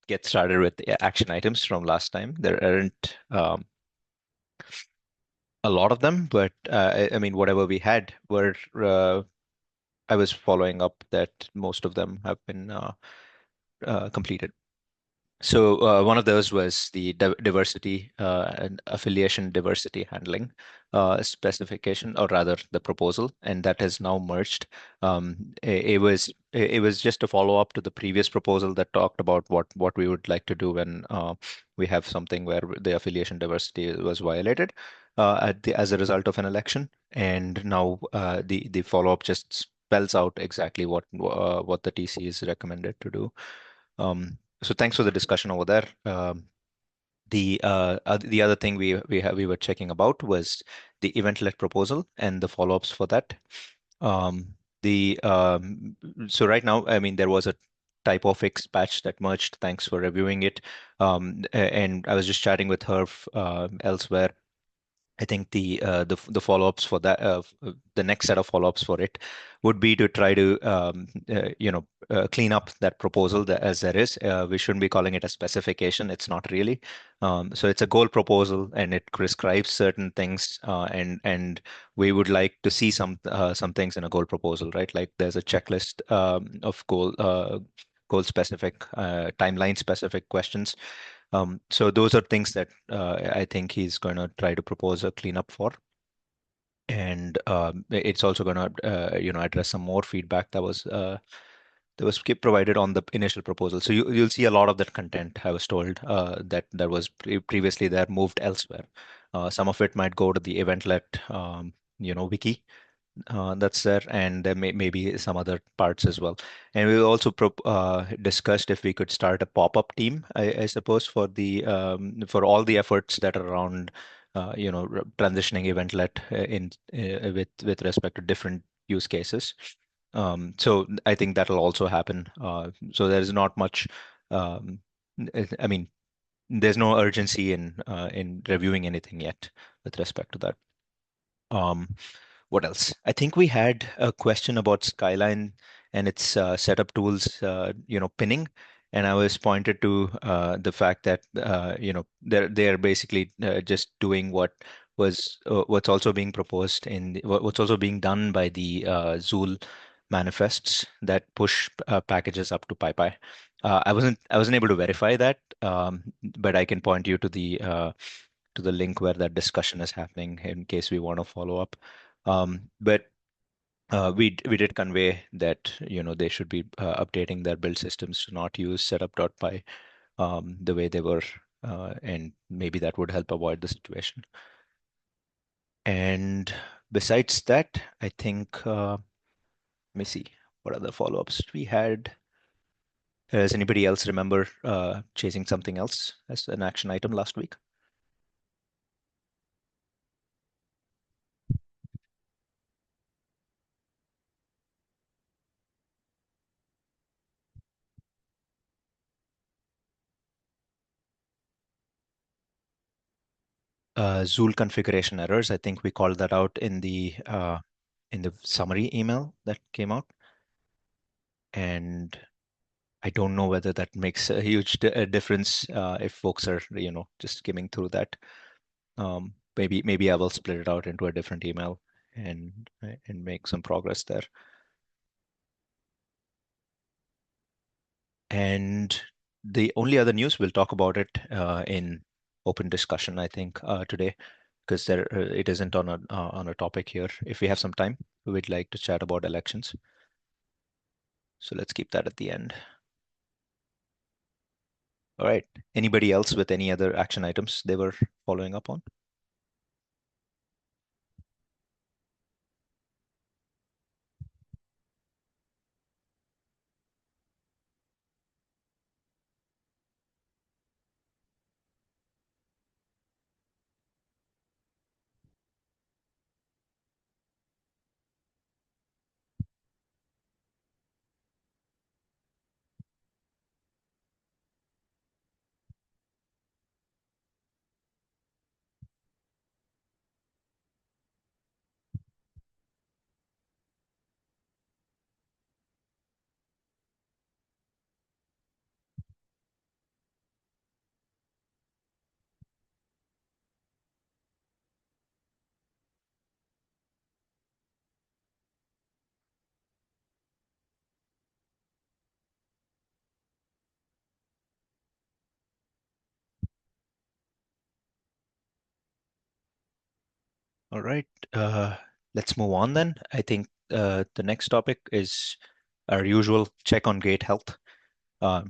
get started with the action items from last time. There aren't a lot of them, but I mean, whatever we had were I was following up that most of them have been completed. So one of those was the diversity and affiliation diversity handling specification, or rather the proposal, and that has now merged. It was just a follow up to the previous proposal that talked about what we would like to do when we have something where the affiliation diversity was violated as a result of an election, and now the follow up just spells out exactly what the TC is recommended to do. So thanks for the discussion over there. The other thing we were checking about was the event-led proposal and the follow-ups for that. Um, the so right now, I mean, there was a typo fix patch that merged. Thanks for reviewing it. And I was just chatting with her elsewhere. I think the follow-ups for that the next set of follow-ups for it would be to try to clean up that proposal as there is. We shouldn't be calling it a specification. It's not really. So it's a goal proposal and it prescribes certain things and we would like to see some things in a goal proposal, right? Like there's a checklist of goal specific timeline specific questions. So those are things that I think he's going to try to propose a cleanup for. And it's also going to, address some more feedback that was provided on the initial proposal. So you'll see a lot of that content, I was told, that was previously there moved elsewhere. Some of it might go to the eventlet, wiki that's there, and there may be some other parts as well. And we also discussed if we could start a pop-up team, I suppose, for all the efforts that are around, transitioning eventlet with respect to different use cases. So I think that'll also happen. So there's not much. Um, I mean, there's no urgency in reviewing anything yet with respect to that. Um, what else? I think we had a question about Skyline and its setup tools, pinning, and I was pointed to the fact that they're basically just doing what's also being proposed what's also being done by the Zool manifests that push packages up to PyPy. I wasn't able to verify that, but I can point you to the link where that discussion is happening in case we want to follow up. But we did convey that they should be updating their build systems to not use setup.py the way they were, and maybe that would help avoid the situation. And besides that, I think let me see what other follow-ups we had. Does anybody else remember chasing something else as an action item last week? Zool configuration errors. I think we called that out in the summary email that came out, and I don't know whether that makes a huge difference if folks are just skimming through that. Maybe I will split it out into a different email and make some progress there. And the only other news, we'll talk about it in open discussion, I think, today, because it isn't on a topic here. If we have some time, we'd like to chat about elections. So let's keep that at the end. All right. Anybody else with any other action items they were following up on? All right. Let's move on then. I think the next topic is our usual check on gate health. Uh,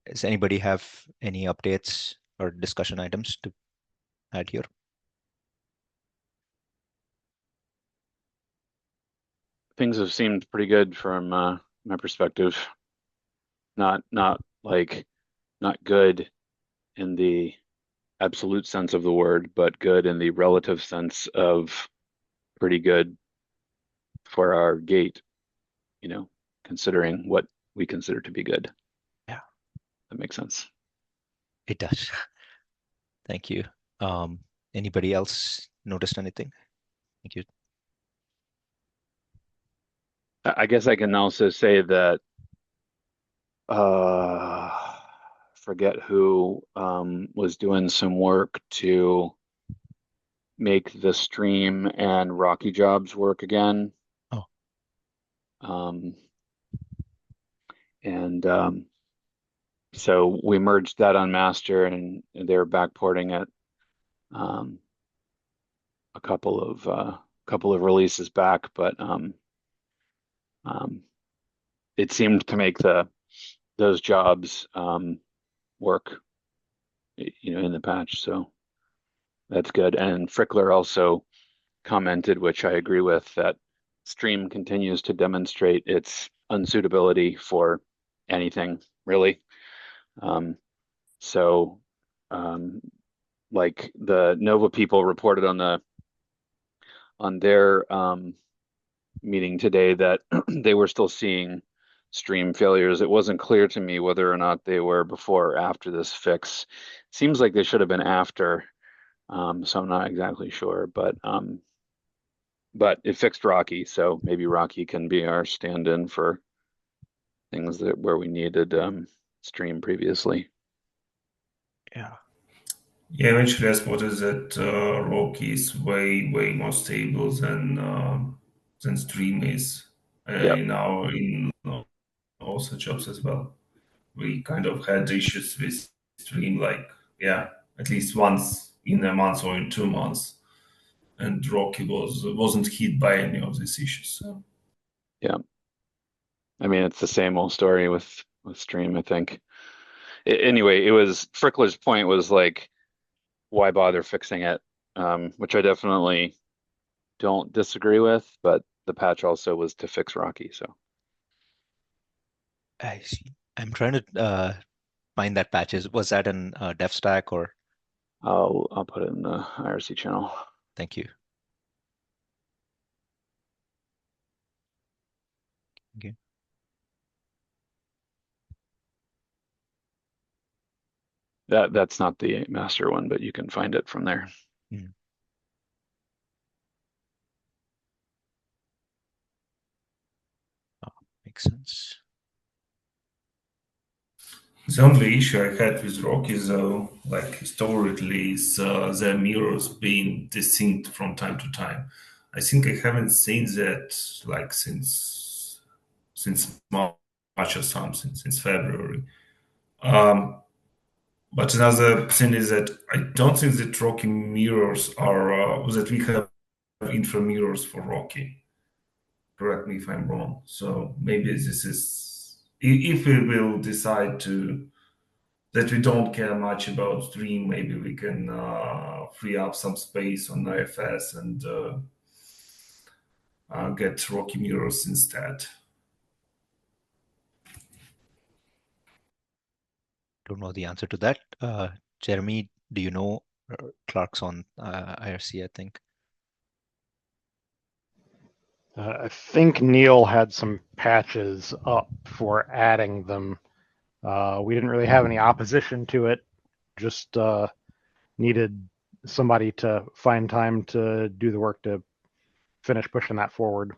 does anybody have any updates or discussion items to add here? Things have seemed pretty good from my perspective. Not like not good in the absolute sense of the word, but good in the relative sense of pretty good for our gate, you know, considering what we consider to be good. Yeah, That makes sense. it does. Thank you. Um, Anybody else noticed anything? Thank you. I guess I can also say that uh forget who was doing some work to make the stream and Rocky jobs work again. Oh, Um, and So we merged that on master and they're backporting it um, a couple of releases back, but um, it seemed to make the those jobs work, in the patch. So that's good. And Frickler also commented, which I agree with, that Stream continues to demonstrate its unsuitability for anything really. Um, so um, like the Nova people reported on their meeting today that they were still seeing stream failures. It wasn't clear to me whether or not they were before or after this fix. Seems like they should have been after, so I'm not exactly sure, but it fixed Rocky, so maybe Rocky can be our stand-in for things that where we needed stream previously. yeah. Yeah, eventually I spotted that Rocky is way more stable than Stream is Yep. in all such jobs as well. We kind of had issues with Stream, like yeah, at least once in a month or in 2 months, and Rocky wasn't hit by any of these issues. So Yeah. I mean, it's the same old story with stream, I think. Anyway, it was Frickler's point was like, why bother fixing it? Which I definitely don't disagree with, but the patch also was to fix Rocky, so I see. I'm trying to find that patches. Was that in DevStack or? I'll put it in the IRC channel. Thank you. Okay. That's not the master one, but you can find it from there. Mm. Oh, makes sense. the only issue I had with Rocky is like historically, is the mirrors being desynced from time to time. I think I haven't seen that like since March or something, since February. Um, but another thing is that I don't think that Rocky mirrors are that we have infra mirrors for Rocky. Correct me if I'm wrong. So maybe this is if we will decide to that we don't care much about Stream, maybe we can free up some space on IFS and get Rocky mirrors instead. Don't know the answer to that. Jeremy, do you know Clark's on IRC, I think? I think Neil had some patches up for adding them. We didn't really have any opposition to it, just needed somebody to find time to do the work to finish pushing that forward.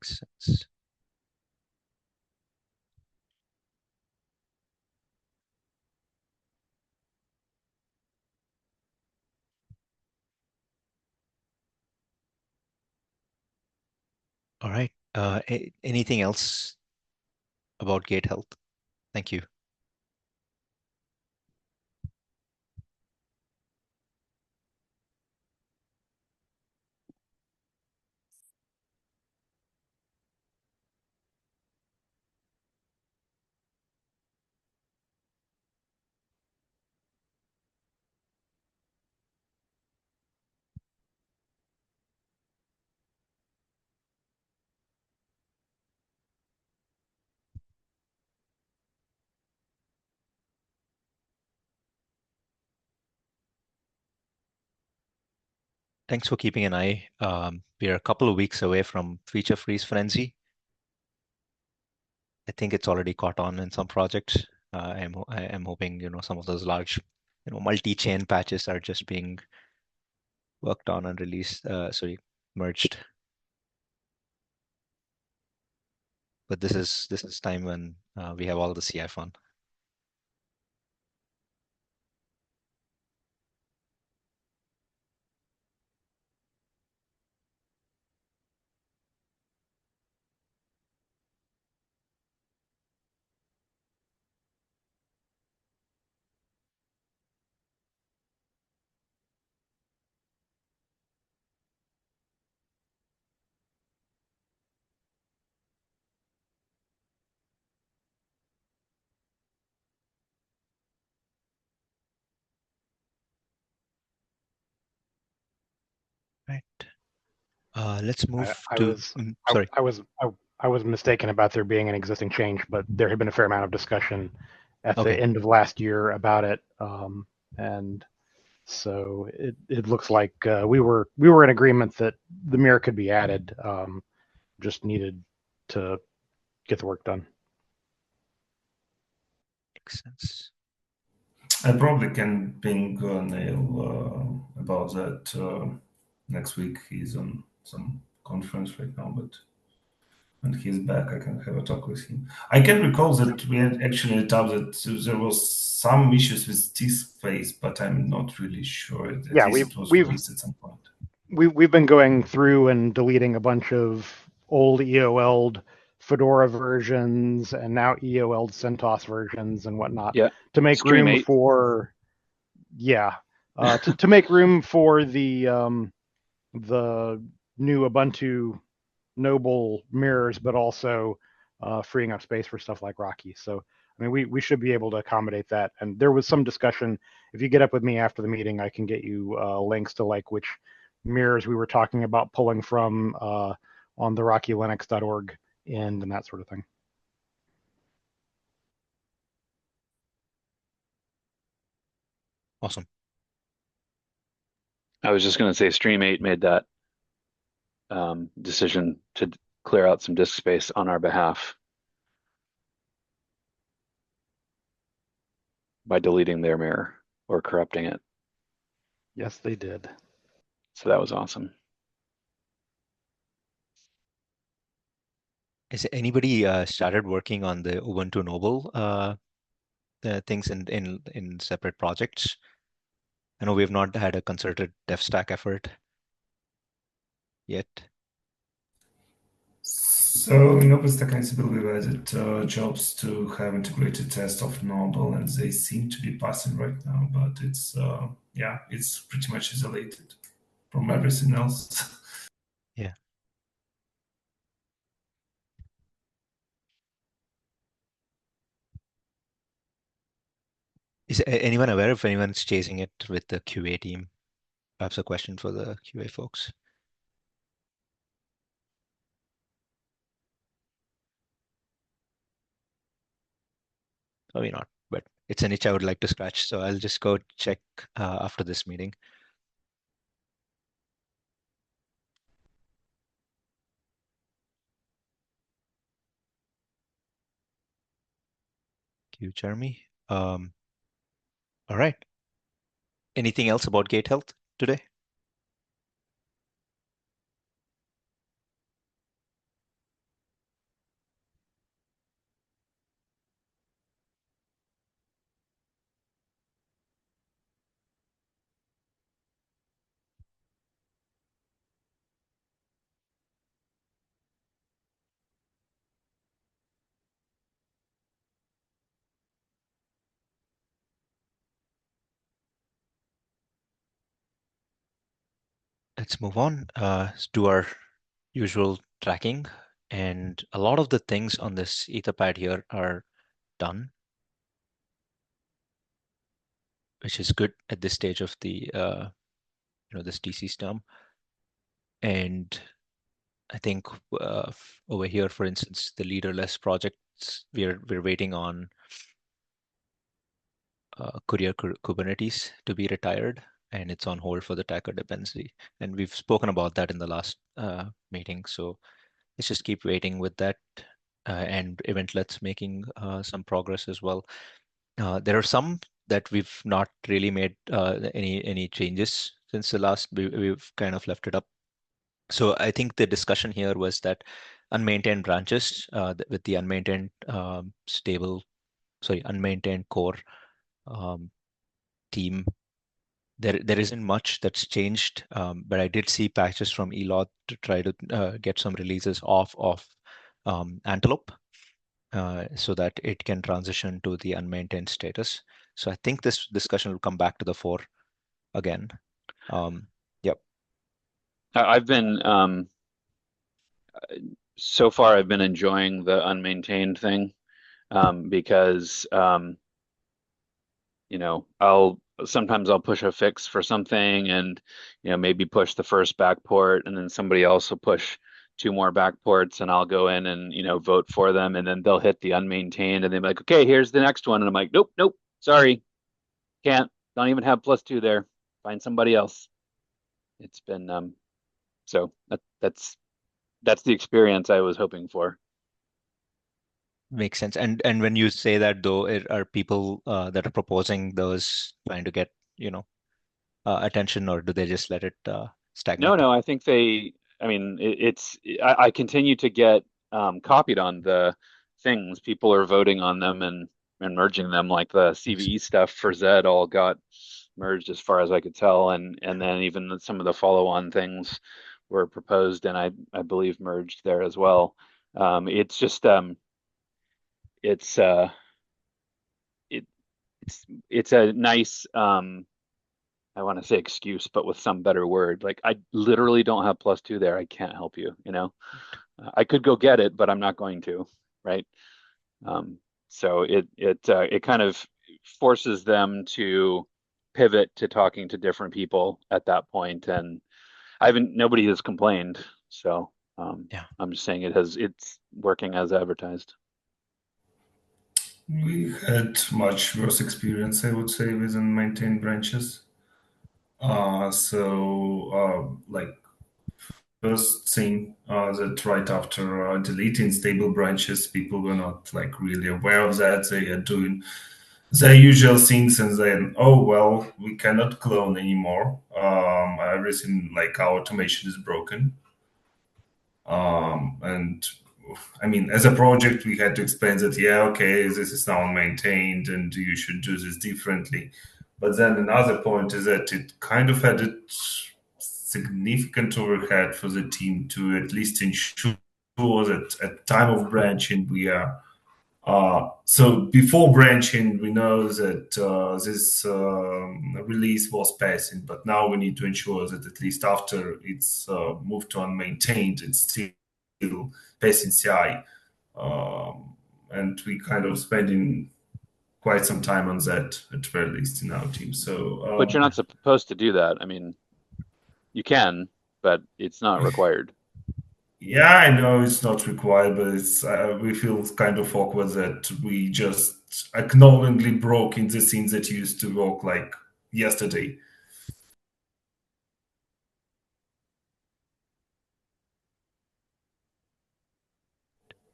Makes sense. All right. Anything else about gate health? Thank you. Thanks for keeping an eye. We are a couple of weeks away from feature freeze frenzy. I think it's already caught on in some projects. I am hoping, some of those large, multi-chain patches are just being worked on and released, merged. But this is time when we have all the CI fun. Right. Let's move I to. was I, Sorry. I was mistaken about there being an existing change, but there had been a fair amount of discussion at the Okay. end of last year about it, and so it looks like we were in agreement that the mirror could be added, just needed to get the work done. Makes sense. I probably can ping Neil about that next week. He's on some conference right now, but when he's back, I can have a talk with him. I can recall that we had actually tapped that there was some issues with disk space, but I'm not really sure. At Yeah, least we've it was we've released at some point. we've been going through and deleting a bunch of old EOL'd Fedora versions and now EOL'd CentOS versions and whatnot Yeah, to make Stream room 8. for to make room for the new Ubuntu Noble mirrors, but also freeing up space for stuff like Rocky. So I mean, we should be able to accommodate that. And there was some discussion. If you get up with me after the meeting, I can get you links to like which mirrors we were talking about pulling from on the rockylinux.org end and that sort of thing. Awesome. I was just going to say Stream 8 made that decision to clear out some disk space on our behalf by deleting their mirror or corrupting it. Yes, they did. So that was awesome. Has anybody started working on the Ubuntu Noble things in separate projects? I know we've not had a concerted dev stack effort yet. So in OpenStack Ansible, we've added jobs to have integrated test of Noble, and they seem to be passing right now, but it's it's pretty much isolated from everything else. Yeah. Is anyone aware if anyone's chasing it with the QA team? Perhaps a question for the QA folks. Probably not, but it's an itch I would like to scratch. So I'll just go check after this meeting. Thank you, Jeremy. All right. Anything else about gate health today? Let's move on to our usual tracking. And a lot of the things on this Etherpad here are done, which is good at this stage of the this DC stem. And I think over here, for instance, the leaderless projects, we're waiting on Kubernetes to be retired. and it's on hold for the Tacker dependency. And we've spoken about that in the last meeting. So let's just keep waiting with that. And Eventlets making some progress as well. There are some that we've not really made any changes since the last. We've kind of left it up. So I think the discussion here was that unmaintained branches with the unmaintained unmaintained core um, team. There isn't much that's changed, but I did see patches from Elot to try to get some releases off of Antelope so that it can transition to the unmaintained status. So I think this discussion will come back to the fore again. Yep. I've been so far I've been enjoying the unmaintained thing because I'll sometimes push a fix for something and maybe push the first backport and then somebody else will push two more backports and I'll go in and vote for them and then they'll hit the unmaintained and they're like, okay, here's the next one. And I'm like, nope, sorry, can't, don't even have +2 there. Find somebody else. It's been so that's the experience I was hoping for. Makes sense. And when you say that though, are people that are proposing those trying to get, attention, or do they just let it stagnate? No, I think I mean, I continue to get copied on the things. People are voting on them and merging them, like the CVE stuff for Zed all got merged as far as I could tell. And then even some of the follow-on things were proposed and I believe merged there as well. It's just it's it, it's a nice I want to say excuse, but with some better word. Like I literally don't have +2 there. I can't help you. I could go get it, but I'm not going to, right? So it kind of forces them to pivot to talking to different people at that point, and nobody has complained. So Yeah. I'm just saying it's working as advertised. We had much worse experience, I would say, with unmaintained branches. Like first thing that right after deleting stable branches, people were not like really aware of that. They are doing their usual things, and then oh well, we cannot clone anymore. Everything like our automation is broken. And I mean, as a project, we had to explain that, yeah, okay, this is now maintained and you should do this differently. But then another point is that it kind of had a significant overhead for the team to at least ensure that at time of branching, we are so before branching, we know that this release was passing, but now we need to ensure that at least after it's moved to unmaintained, it's still passing CI. And we kind of spending quite some time on that, at very least in our team. So, But you're not supposed to do that. I mean, you can, but it's not required. yeah, I know it's not required, but it's we feel kind of awkward that we just acknowledgingly broke in the things that used to work like yesterday.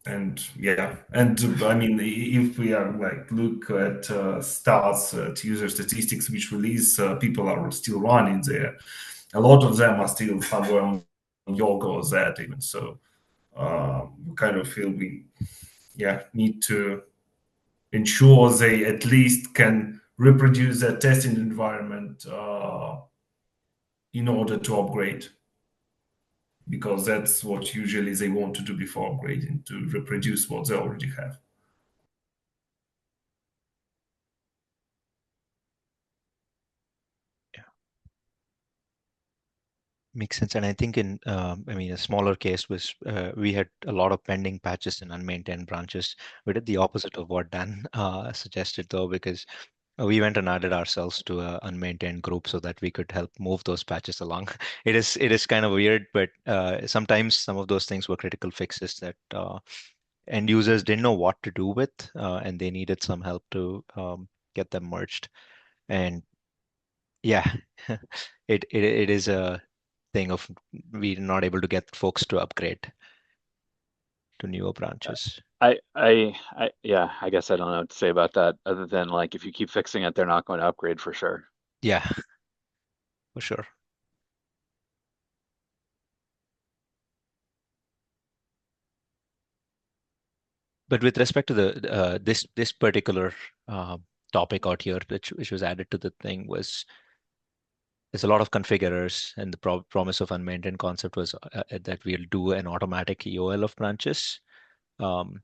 And yeah, and I mean, if we are like look at stats, at user statistics, which release people are still running there, a lot of them are still somewhere on Yoga or that even. So we kind of feel we need to ensure they at least can reproduce their testing environment in order to upgrade, because that's what usually they want to do before upgrading, to reproduce what they already have. Yeah. Makes sense. And I think a smaller case was we had a lot of pending patches in unmaintained branches. We did the opposite of what Dan suggested, though, because we went and added ourselves to a unmaintained group so that we could help move those patches along. It is kind of weird, but sometimes some of those things were critical fixes that end users didn't know what to do with, and they needed some help to get them merged. And Yeah, it is a thing of we're not able to get folks to upgrade to newer branches. Yeah, I guess I don't know what to say about that other than like if you keep fixing it, they're not going to upgrade for sure. Yeah, for sure. But with respect to the this particular uh, topic out here, which was added to the thing, was there's a lot of configurers, and the promise of unmaintained concept was that we'll do an automatic EOL of branches. Um,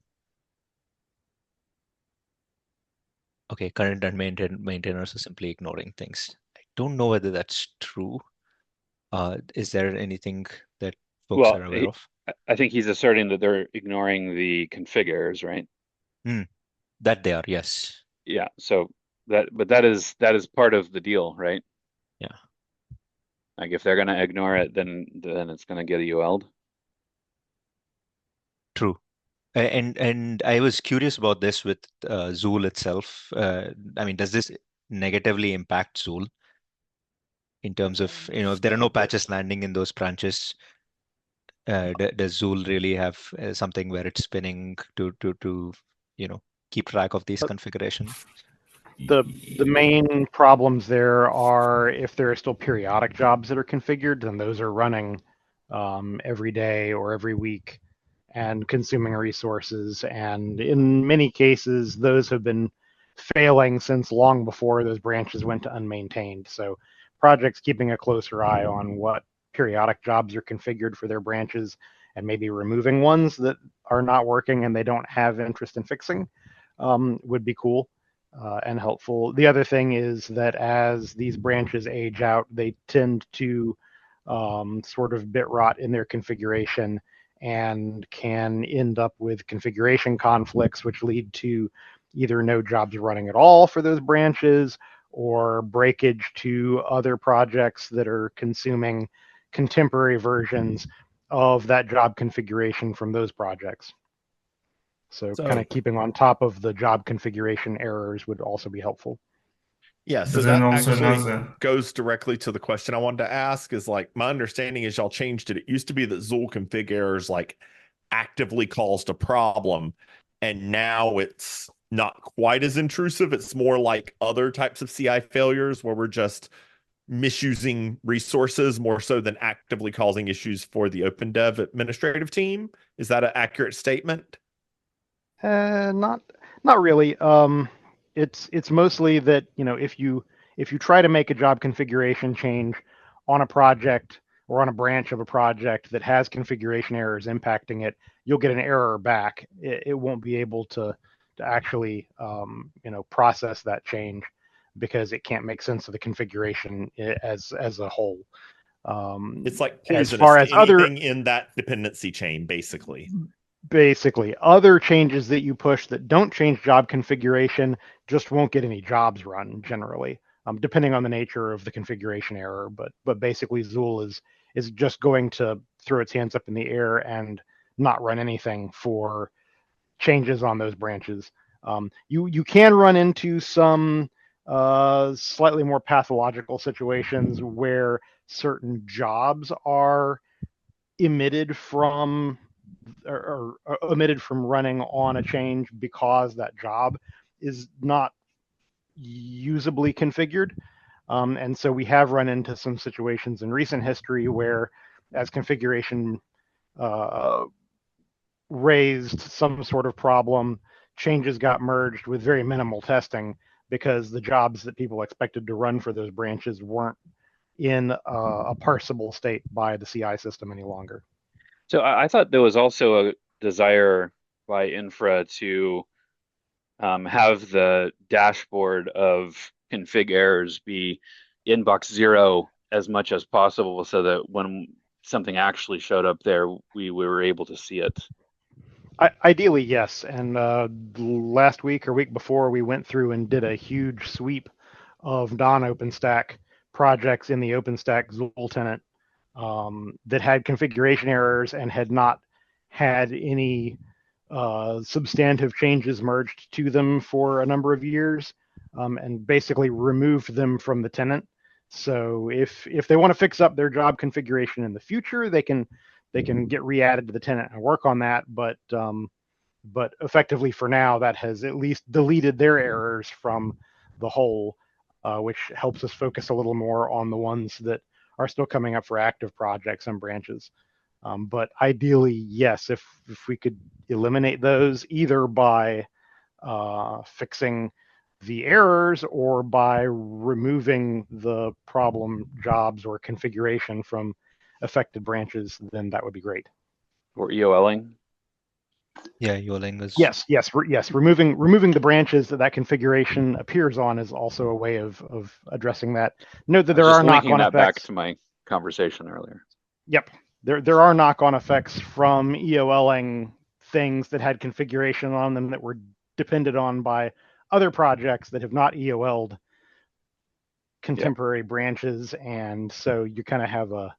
okay, current unmaintained maintainers are simply ignoring things. I don't know whether that's true. Is there anything that folks Well, are aware of? I think he's asserting that they're ignoring the configures, right? Hmm, that they are, yes. Yeah. So but that is part of the deal, right? Yeah, Like if they're going to ignore it, then it's going to get UL'd. true. And I was curious about this with Zool itself. I mean, does this negatively impact Zool in terms of, if there are no patches landing in those branches, does Zool really have something where it's spinning to keep track of these configuration? The main problems there are if there are still periodic jobs that are configured, then those are running every day or every week and consuming resources. And in many cases, those have been failing since long before those branches went to unmaintained. So projects keeping a closer eye on what periodic jobs are configured for their branches and maybe removing ones that are not working and they don't have interest in fixing would be cool and helpful. The other thing is that as these branches age out, they tend to sort of bit rot in their configuration and can end up with configuration conflicts, which lead to either no jobs running at all for those branches or breakage to other projects that are consuming contemporary versions of that job configuration from those projects. So kind So of keeping on top of the job configuration errors would also be helpful. yeah, so But then that also actually another, goes directly to the question I wanted to ask is like my understanding is y'all changed it. It used to be that Zool config errors like actively caused a problem, and now it's not quite as intrusive. It's more like other types of CI failures where we're just misusing resources more so than actively causing issues for the open dev administrative team. Is that an accurate statement? Not not really. It's mostly that if you try to make a job configuration change on a project or on a branch of a project that has configuration errors impacting it, you'll get an error back. It won't be able to actually process that change because it can't make sense of the configuration as a whole. It's like As poisonous far to as other anything in that dependency chain, basically. basically other changes that you push that don't change job configuration just won't get any jobs run generally, depending on the nature of the configuration error. But basically Zool is just going to throw its hands up in the air and not run anything for changes on those branches. You can run into some slightly more pathological situations where certain jobs are emitted from or omitted from running on a change because that job is not usably configured. And so we have run into some situations in recent history where, as configuration uh, raised some sort of problem, changes got merged with very minimal testing because the jobs that people expected to run for those branches weren't in a parsable state by the CI system any longer. So I thought there was also a desire by Infra to have the dashboard of config errors be inbox 0 as much as possible so that when something actually showed up there, we were able to see it. Ideally, yes. And last week or week before, we went through and did a huge sweep of non-OpenStack projects in the OpenStack Zool tenant that had configuration errors and had not had any substantive changes merged to them for a number of years, and basically removed them from the tenant So if they want to fix up their job configuration in the future, they can get re-added to the tenant and work on that. But effectively for now, that has at least deleted their errors from the whole, which helps us focus a little more on the ones that are still coming up for active projects and branches. But ideally, yes, if we could eliminate those either by fixing the errors or by removing the problem jobs or configuration from affected branches, then that would be great. Or EOLing? Yeah, Yoling is. Yes. Removing the branches that configuration appears on is also a way of addressing that. Note that there are knock-on that back effects. to my conversation earlier. Yep, there are knock-on effects from EOLing things that had configuration on them that were depended on by other projects that have not EOL'd contemporary branches, and so you kind of have a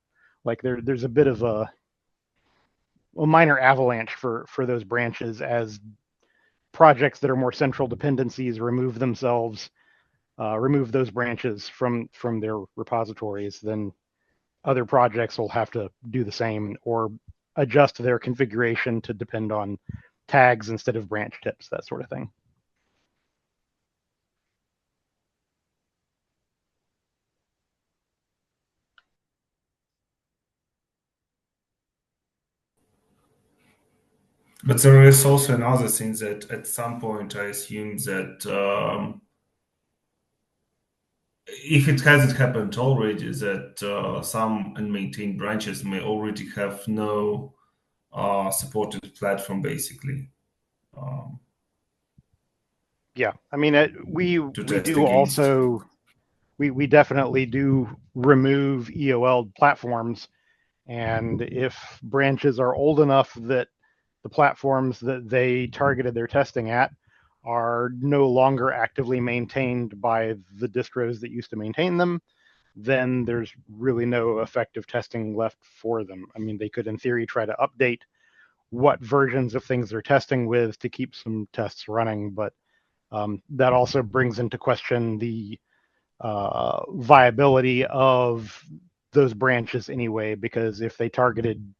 there's a bit of a minor avalanche for those branches as projects that are more central dependencies remove themselves, remove those branches from their repositories. Then other projects will have to do the same or adjust their configuration to depend on tags instead of branch tips, that sort of thing. But there is also another thing that at some point I assume that if it hasn't happened already, that some unmaintained branches may already have no supported platform, basically. Yeah, I mean, we test do against. also we definitely do remove EOL platforms, and if branches are old enough that the platforms that they targeted their testing at are no longer actively maintained by the distros that used to maintain them, then there's really no effective testing left for them. I mean, they could, in theory, try to update what versions of things they're testing with to keep some tests running, but that also brings into question the viability of those branches anyway, because if they targeted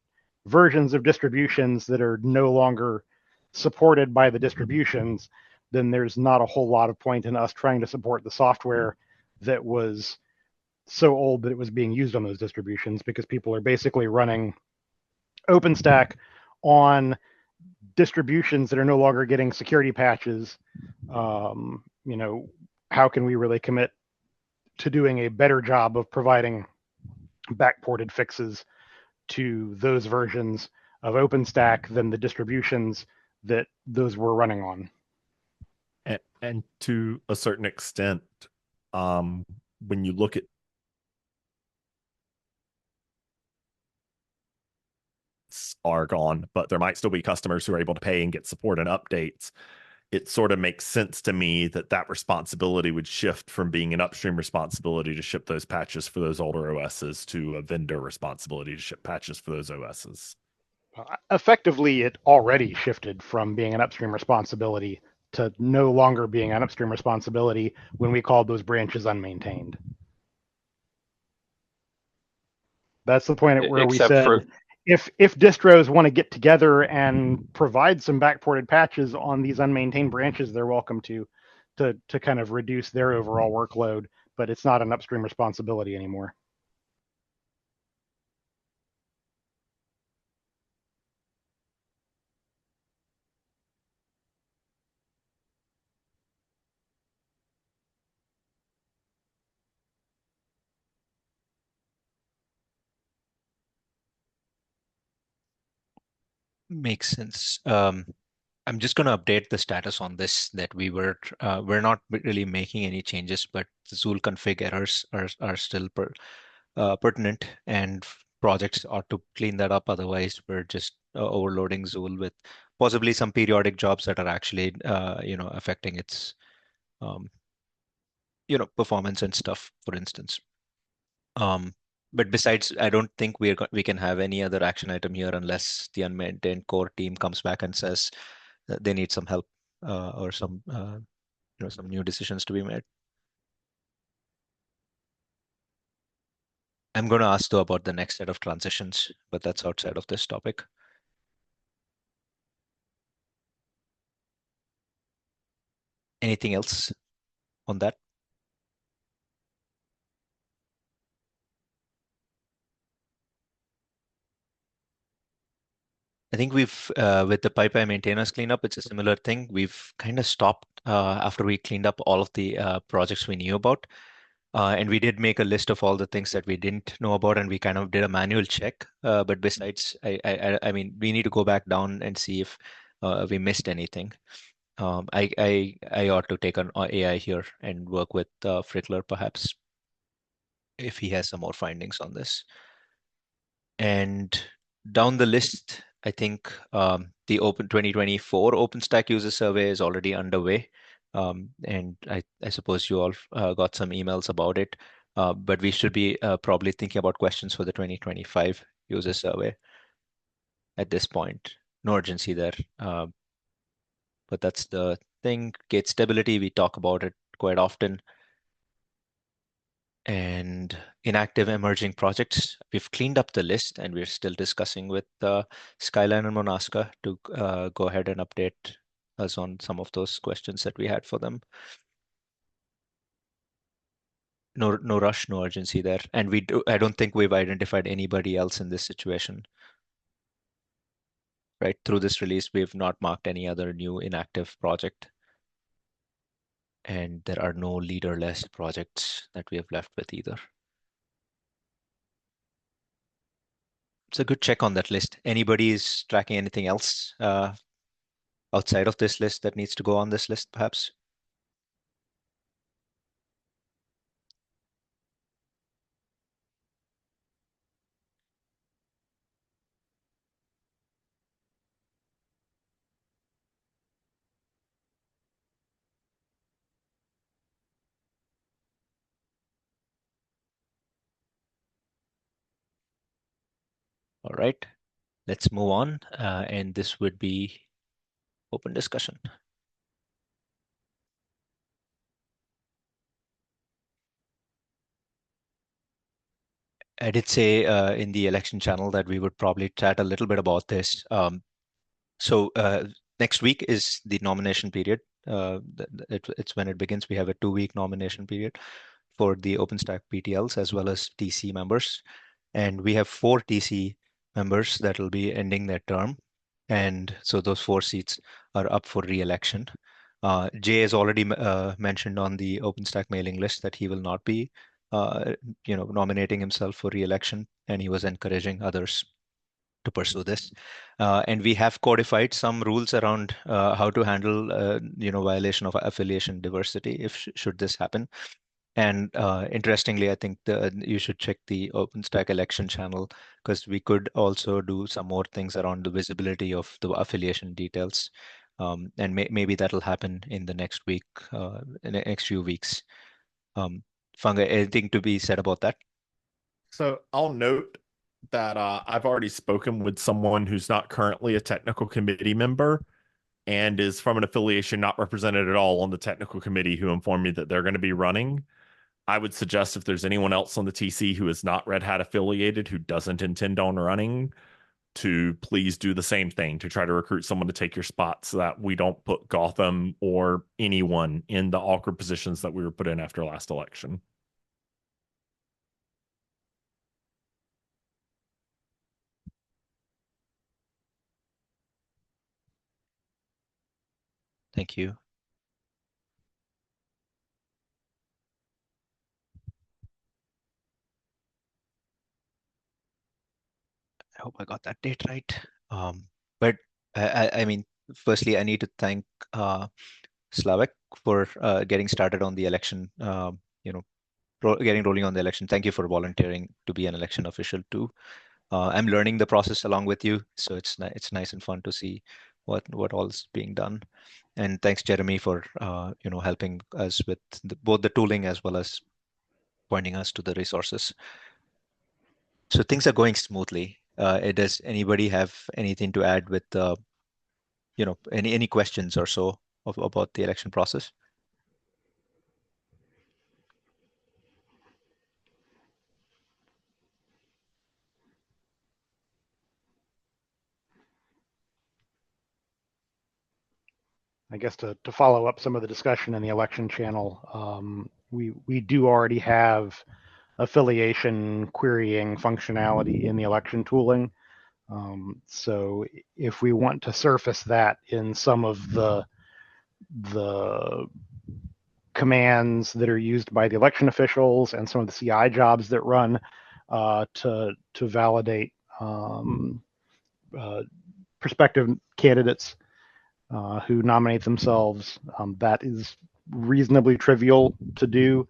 versions of distributions that are no longer supported by the distributions, then there's not a whole lot of point in us trying to support the software that was so old that it was being used on those distributions, because people are basically running OpenStack on distributions that are no longer getting security patches. You know, how can we really commit to doing a better job of providing backported fixes to those versions of OpenStack than the distributions that those were running on? And to a certain extent, when you look at are gone, but there might still be customers who are able to pay and get support and updates. It sort of makes sense to me that that responsibility would shift from being an upstream responsibility to ship those patches for those older OSs to a vendor responsibility to ship patches for those OSs. Effectively, it already shifted from being an upstream responsibility to no longer being an upstream responsibility when we called those branches unmaintained. That's the point at where we said, if distros want to get together and provide some backported patches on these unmaintained branches, they're welcome to kind of reduce their overall workload, but it's not an upstream responsibility anymore. Makes sense. I'm just going to update the status on this, that we're not really making any changes, but the Zool config errors are still pertinent, and projects ought to clean that up. Otherwise, we're just overloading Zool with possibly some periodic jobs that are actually affecting its performance and stuff, for instance. But besides, I don't think we can have any other action item here unless the unmaintained core team comes back and says that they need some help or some some new decisions to be made. I'm going to ask though about the next set of transitions, but that's outside of this topic. Anything else on that? I think we've, with the pipeline maintainers cleanup, it's a similar thing. We've kind of stopped after we cleaned up all of the projects we knew about. And we did make a list of all the things that we didn't know about, and we kind of did a manual check. But besides, I mean, we need to go back down and see if we missed anything. I ought to take an AI here and work with Frickler perhaps if he has some more findings on this. And down the list, I think the Open 2024 OpenStack user survey is already underway. And I suppose you all got some emails about it. But we should be probably thinking about questions for the 2025 user survey at this point. No urgency there. But that's the thing. Gate stability, we talk about it quite often. And inactive emerging projects, we've cleaned up the list and we're still discussing with Skyline and Monaska to go ahead and update us on some of those questions that we had for them. No rush, no urgency there. And I don't think we've identified anybody else in this situation. Right? Through this release, we've not marked any other new inactive project. And there are no leaderless projects that we have left with either. It's a good check on that list. Anybody is tracking anything else outside of this list that needs to go on this list, perhaps? All right, let's move on. And this would be open discussion. I did say in the election channel that we would probably chat a little bit about this. So next week is the nomination period. It's when it begins. We have a 2-week nomination period for the OpenStack PTLs as well as TC members. And we have 4 TC members that will be ending their term. And so those 4 seats are up for re-election. Jay has already mentioned on the OpenStack mailing list that he will not be nominating himself for re-election, and he was encouraging others to pursue this. And we have codified some rules around how to handle violation of affiliation diversity if should this happen. And interestingly, I think you should check the OpenStack election channel because we could also do some more things around the visibility of the affiliation details. And maybe that'll happen in the next week, in the next few weeks. Funga, anything to be said about that? So I'll note that I've already spoken with someone who's not currently a technical committee member and is from an affiliation not represented at all on the technical committee who informed me that they're going to be running. I would suggest if there's anyone else on the TC who is not Red Hat affiliated who doesn't intend on running, to please do the same thing to try to recruit someone to take your spot so that we don't put Gotham or anyone in the awkward positions that we were put in after last election. Thank you. I hope I got that date right. But I mean, firstly, I need to thank Slavik for getting started on the election, getting rolling on the election. Thank you for volunteering to be an election official too. I'm learning the process along with you, so it's nice and fun to see what all is being done. And thanks, Jeremy, for helping us with both the tooling as well as pointing us to the resources. So things are going smoothly. Does anybody have anything to add with any questions or so about the election process? I guess to follow up some of the discussion in the election channel, we do already have affiliation querying functionality in the election tooling. So if we want to surface that in some of the commands that are used by the election officials and some of the CI jobs that run to validate prospective candidates who nominate themselves, that is reasonably trivial to do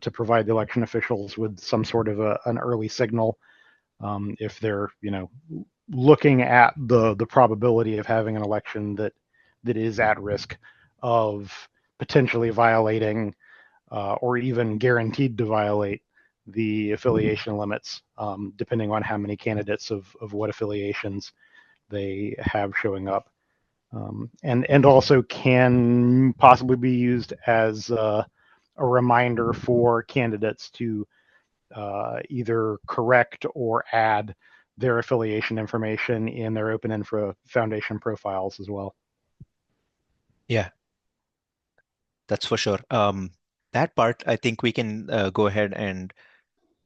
to provide the election officials with some sort of an early signal if they're looking at the probability of having an election that is at risk of potentially violating or even guaranteed to violate the affiliation limits, depending on how many candidates of what affiliations they have showing up. And also can possibly be used as a reminder for candidates to either correct or add their affiliation information in their Open Infra Foundation profiles as well. Yeah, that's for sure. That part, I think we can go ahead and,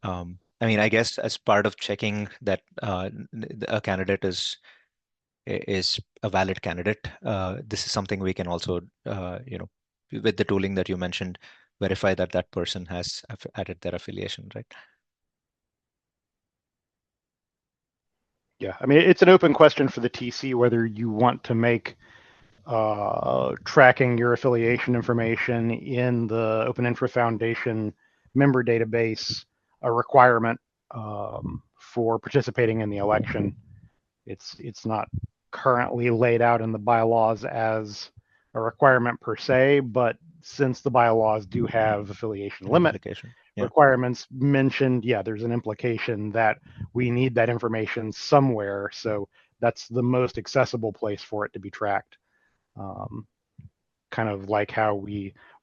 I mean, I guess as part of checking that a candidate is a valid candidate, this is something we can also, with the tooling that you mentioned, verify that that person has added their affiliation, right? Yeah, I mean, it's an open question for the TC whether you want to make tracking your affiliation information in the Open Infra Foundation member database a requirement for participating in the election. It's not currently laid out in the bylaws as a requirement per se, but since the bylaws do have affiliation limit requirements mentioned, yeah, there's an implication that we need that information somewhere. So that's the most accessible place for it to be tracked. Kind of like how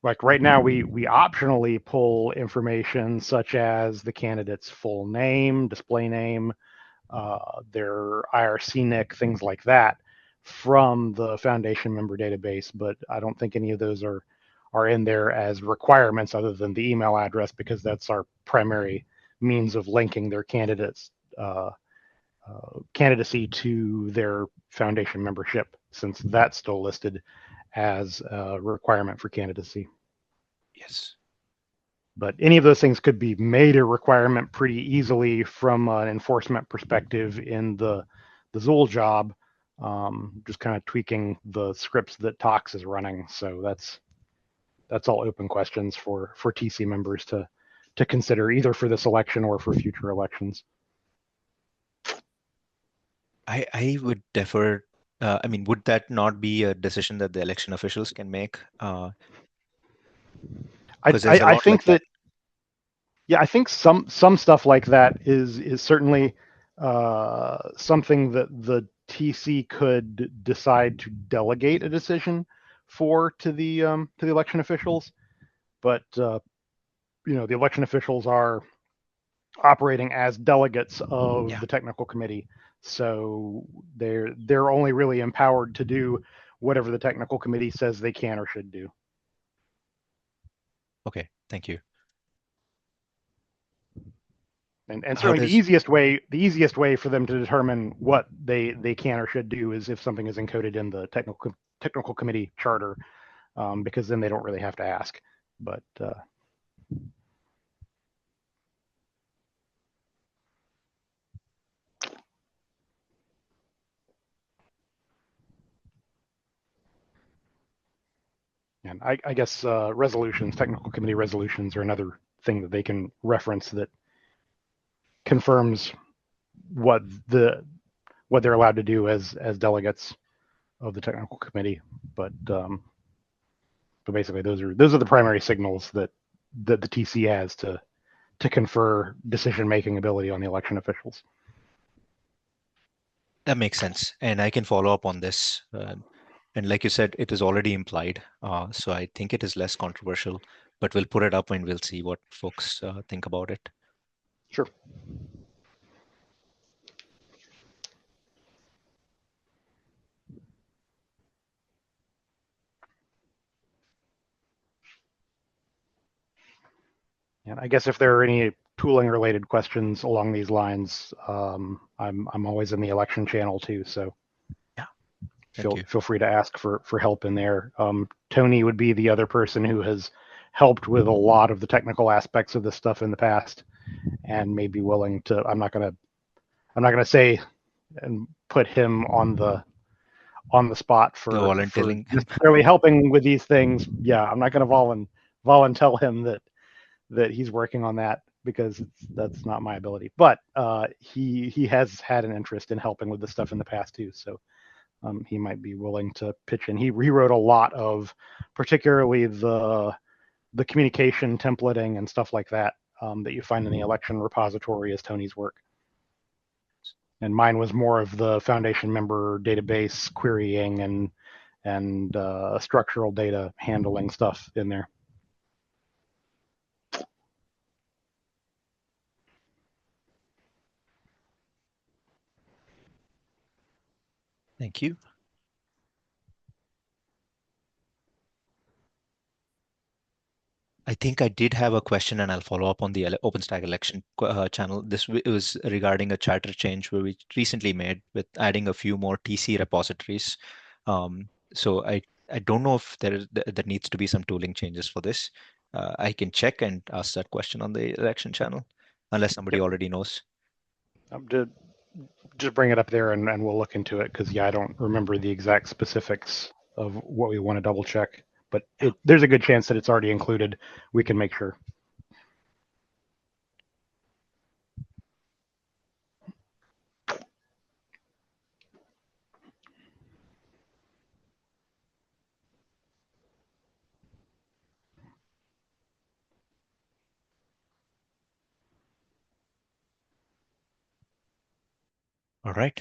right now we optionally pull information such as the candidate's full name, display name, their IRC NIC, things like that from the foundation member database, but I don't think any of those are in there as requirements other than the email address, because that's our primary means of linking their candidacy to their foundation membership, since that's still listed as a requirement for candidacy. Yes. But any of those things could be made a requirement pretty easily from an enforcement perspective in the Zool job, just kind of tweaking the scripts that Tox is running. So that's all open questions for TC members to consider, either for this election or for future elections. I would defer. I mean, would that not be a decision that the election officials can make? I I think that. Yeah, I think some stuff like that is certainly something that the TC could decide to delegate a decision to the election officials, but the election officials are operating as delegates of the technical committee, so they're only really empowered to do whatever the technical committee says they can or should do. Okay, thank you. And certainly the easiest way for them to determine what they can or should do is if something is encoded in the technical committee charter, because then they don't really have to ask. But and I guess resolutions, technical committee resolutions, are another thing that they can reference that confirms what they're allowed to do as delegates of the technical committee. But basically, those are the primary signals that the TC has to confer decision-making ability on the election officials. That makes sense, and I can follow up on this. And like you said, it is already implied, so I think it is less controversial. But we'll put it up and we'll see what folks think about it. Sure. And I guess if there are any tooling related questions along these lines, I'm always in the election channel too. So Yeah, feel free to ask for help in there. Tony would be the other person who has helped with a lot of the technical aspects of this stuff in the past, and may be willing to. I'm not gonna say and put him on the spot for volunteering. necessarily helping with these things. Yeah, I'm not gonna volunteer him that he's working on that, because that's not my ability. But he has had an interest in helping with this stuff in the past too, so he might be willing to pitch in. He rewrote a lot of, particularly the communication templating and stuff like that that you find in the election repository as Tony's work. And mine was more of the foundation member database querying and structural data handling stuff in there. Thank you. I think I did have a question, and I'll follow up on the OpenStack election channel. This was regarding a charter change where we recently made with adding a few more TC repositories. So I don't know if there needs to be some tooling changes for this. I can check and ask that question on the election channel, unless somebody already knows. Just bring it up there and we'll look into it, because yeah, I don't remember the exact specifics of what we want to double check, but there's a good chance that it's already included. We can make sure. All right.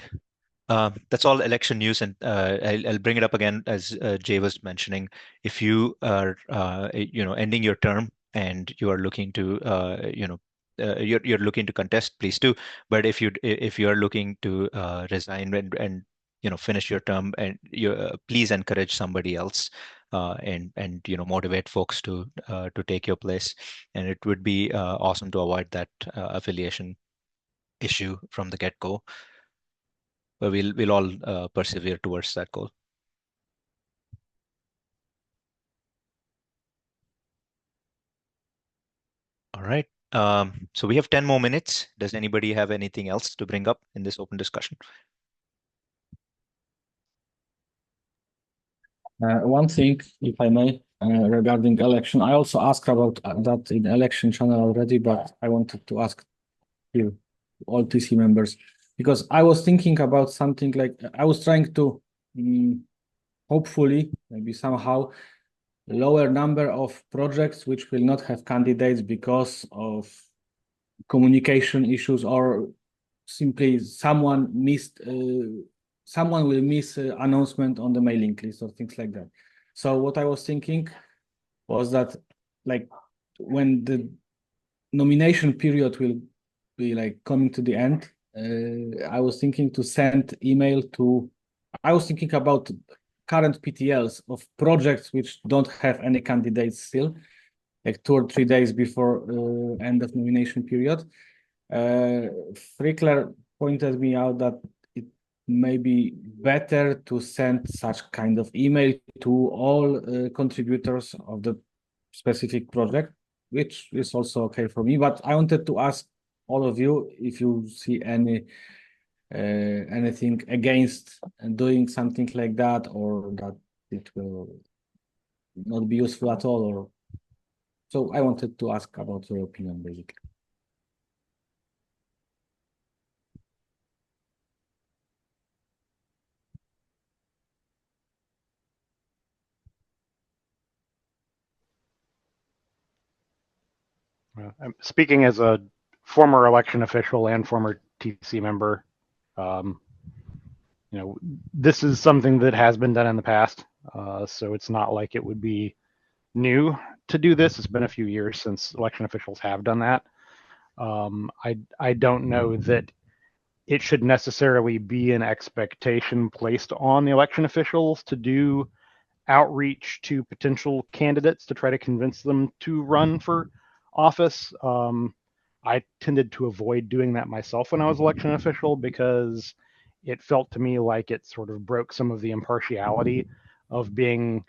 That's all election news, and I'll bring it up again as Jay was mentioning. If you are, ending your term and you are looking to, you're looking to contest, please do. But if you are looking to resign and finish your term, and you please encourage somebody else, and motivate folks to take your place. And it would be awesome to avoid that affiliation issue from the get-go. But we'll all persevere towards that goal. All right. So we have 10 more minutes. Does anybody have anything else to bring up in this open discussion? One thing, if I may, regarding election, I also asked about that in election channel already, but I wanted to ask you, all TC members, because I was thinking about something like, I was trying to hopefully, maybe somehow, lower number of projects which will not have candidates because of communication issues, or simply someone will miss announcement on the mailing list or things like that. So what I was thinking was that, like, when the nomination period will be like coming to the end, I was thinking to send email to, I was thinking about current PTLs of projects which don't have any candidates still, like 2 or 3 days before end of nomination period. Frickler pointed me out that it may be better to send such kind of email to all contributors of the specific project, which is also okay for me. But I wanted to ask all of you if you see anything against doing something like that, or that it will not be useful at all, or so I wanted to ask about your opinion, basically. Speaking as a former election official and former TC member, this is something that has been done in the past, so it's not like it would be new to do this. It's been a few years since election officials have done that. I don't know that it should necessarily be an expectation placed on the election officials to do outreach to potential candidates to try to convince them to run for office. I tended to avoid doing that myself when I was election official because it felt to me like it sort of broke some of the impartiality of being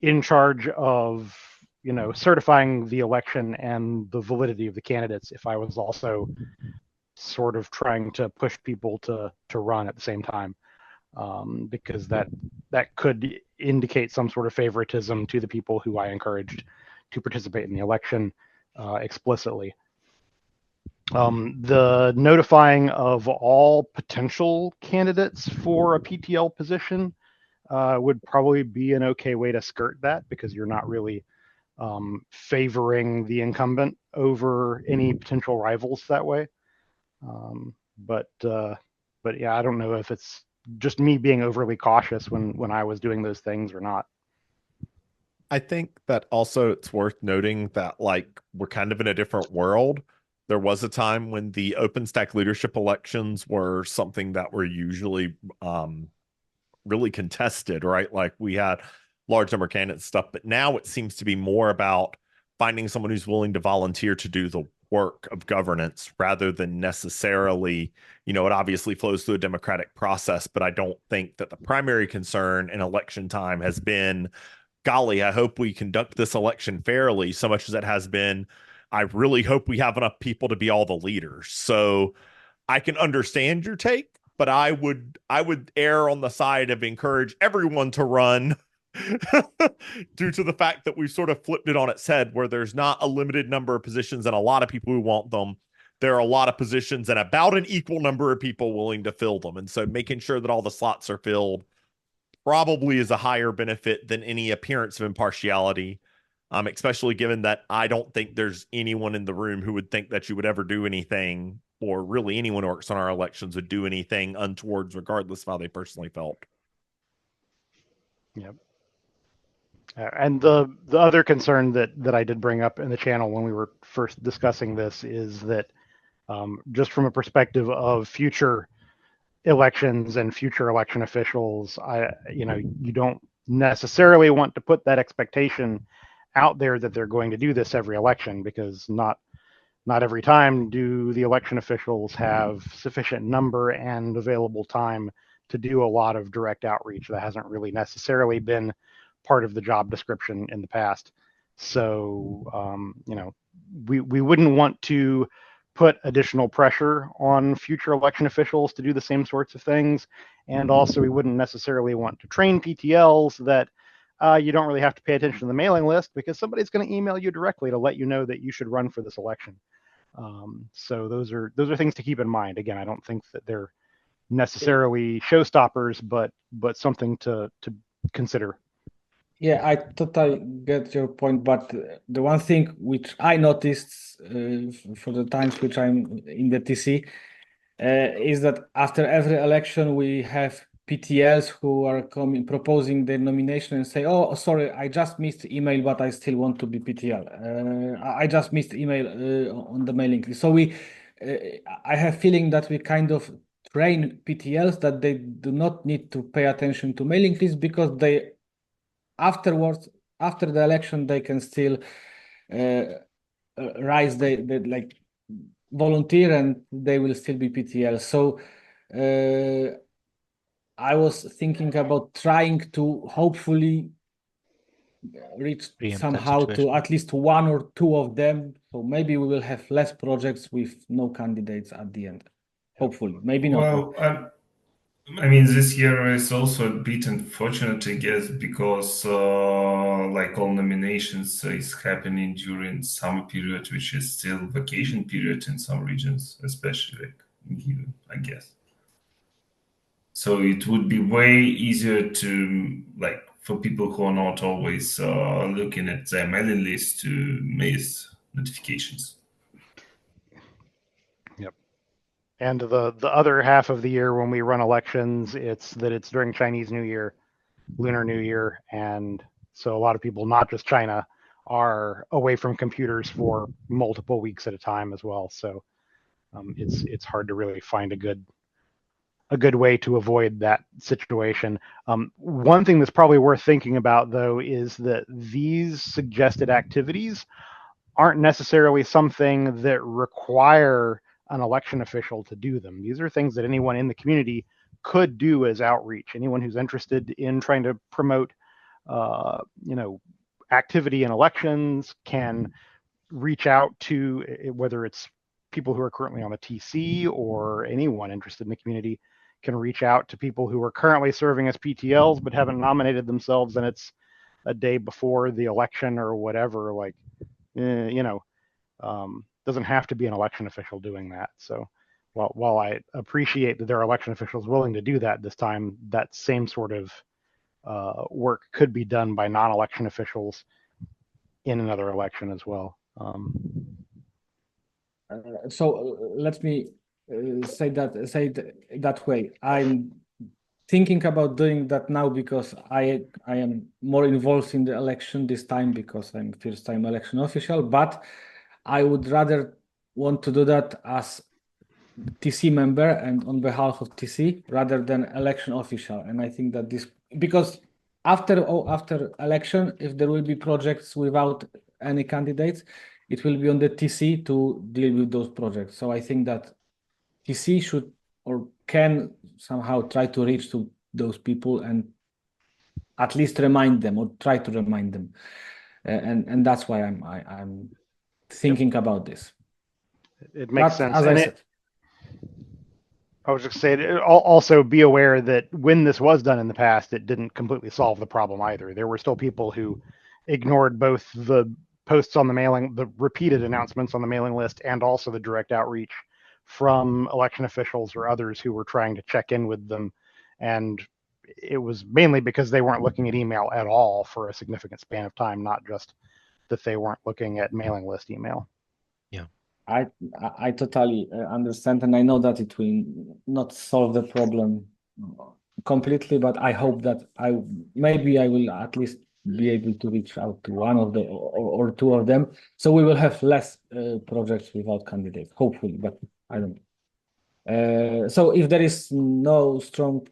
in charge of, certifying the election and the validity of the candidates if I was also sort of trying to push people to run at the same time, because that could indicate some sort of favoritism to the people who I encouraged to participate in the election explicitly. The notifying of all potential candidates for a PTL position would probably be an okay way to skirt that, because you're not really favoring the incumbent over any potential rivals that way. But yeah, I don't know if it's just me being overly cautious when I was doing those things or not. I think that also it's worth noting that like we're kind of in a different world. There was a time when the OpenStack leadership elections were something that were usually really contested, right? Like we had large number of candidates stuff, but now it seems to be more about finding someone who's willing to volunteer to do the work of governance rather than necessarily, it obviously flows through a democratic process, but I don't think that the primary concern in election time has been, golly, I hope we conduct this election fairly, so much as it has been, I really hope we have enough people to be all the leaders. So I can understand your take, but I would err on the side of encourage everyone to run due to the fact that we've sort of flipped it on its head, where there's not a limited number of positions and a lot of people who want them. There are a lot of positions and about an equal number of people willing to fill them. And so making sure that all the slots are filled probably is a higher benefit than any appearance of impartiality, especially given that I don't think there's anyone in the room who would think that you would ever do anything, or really anyone who works on our elections would do anything untowards, regardless of how they personally felt. Yep. And the other concern that I did bring up in the channel when we were first discussing this is that just from a perspective of future elections and future election officials, you don't necessarily want to put that expectation out there that they're going to do this every election, because not every time do the election officials have sufficient number and available time to do a lot of direct outreach. That hasn't really necessarily been part of the job description in the past. So, we wouldn't want to put additional pressure on future election officials to do the same sorts of things. And also, we wouldn't necessarily want to train PTLs that you don't really have to pay attention to the mailing list, because somebody's going to email you directly to let you know that you should run for this election. So those are things to keep in mind. Again, I don't think that they're necessarily showstoppers, but something to consider. Yeah, I totally get your point, but the one thing which I noticed for the times which I'm in the TC is that after every election we have PTLs who are proposing their nomination and say, "Oh, sorry, I just missed email, but I still want to be PTL. I just missed email on the mailing list." So I have feeling that we kind of train PTLs that they do not need to pay attention to mailing lists, because they afterwards, after the election, they can still rise they like volunteer and they will still be PTL. So I was thinking about trying to hopefully reach somehow to at least one or two of them. So maybe we will have less projects with no candidates at the end. Hopefully, maybe not. Well, I mean, this year is also a bit unfortunate, I guess, because like all nominations is happening during summer period, which is still vacation period in some regions, especially like here, I guess. So it would be way easier to like for people who are not always looking at their mailing list to miss notifications. Yep. And the other half of the year when we run elections, it's during Chinese New Year, Lunar New Year, and so a lot of people, not just China, are away from computers for multiple weeks at a time as well. So it's hard to really find a good way to avoid that situation. One thing that's probably worth thinking about, though, is that these suggested activities aren't necessarily something that require an election official to do them. These are things that anyone in the community could do as outreach. Anyone who's interested in trying to promote, activity in elections can reach out to, whether it's people who are currently on the TC or anyone interested in the community can reach out to people who are currently serving as PTLs but haven't nominated themselves, and it's a day before the election or whatever. Like, doesn't have to be an election official doing that. So while I appreciate that there are election officials willing to do that this time, that same sort of work could be done by non-election officials in another election as well. So let me say that way. I'm thinking about doing that now because I am more involved in the election this time because I'm first-time election official, but I would rather want to do that as TC member and on behalf of TC rather than election official. And I think that because after election, if there will be projects without any candidates, it will be on the TC to deal with those projects. So I think that TC should or can somehow try to reach to those people and at least remind them or try to remind them. And that's why I'm thinking about this. It makes sense. As I said. I was just saying, also be aware that when this was done in the past, it didn't completely solve the problem either. There were still people who ignored both the posts on the repeated announcements on the mailing list, and also the direct outreach from election officials or others who were trying to check in with them. And it was mainly because they weren't looking at email at all for a significant span of time, not just that they weren't looking at mailing list email. Yeah. I totally understand, and I know that it will not solve the problem completely, but I hope that I will at least be able to reach out to one of the or two of them, so we will have less projects without candidates, hopefully, but I don't know. So if there is no strong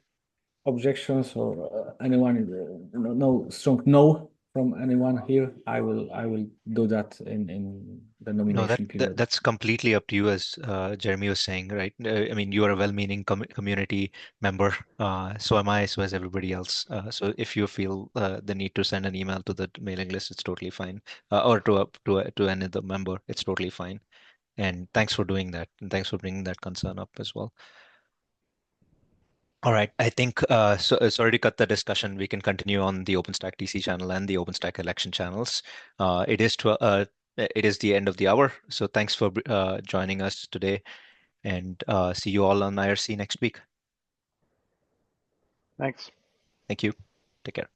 objections or anyone, no strong no from anyone here, I will do that in the nomination period. That's completely up to you, as Jeremy was saying, right? I mean, you are a well-meaning community member, so am I, so is everybody else. So if you feel the need to send an email to the mailing list, it's totally fine, or to any other member, it's totally fine. And thanks for doing that, and thanks for bringing that concern up as well. All right, I think sorry to cut the discussion. We can continue on the OpenStack TC channel and the OpenStack election channels. It is the end of the hour, so thanks for joining us today, and see you all on IRC next week. Thanks. Thank you. Take care.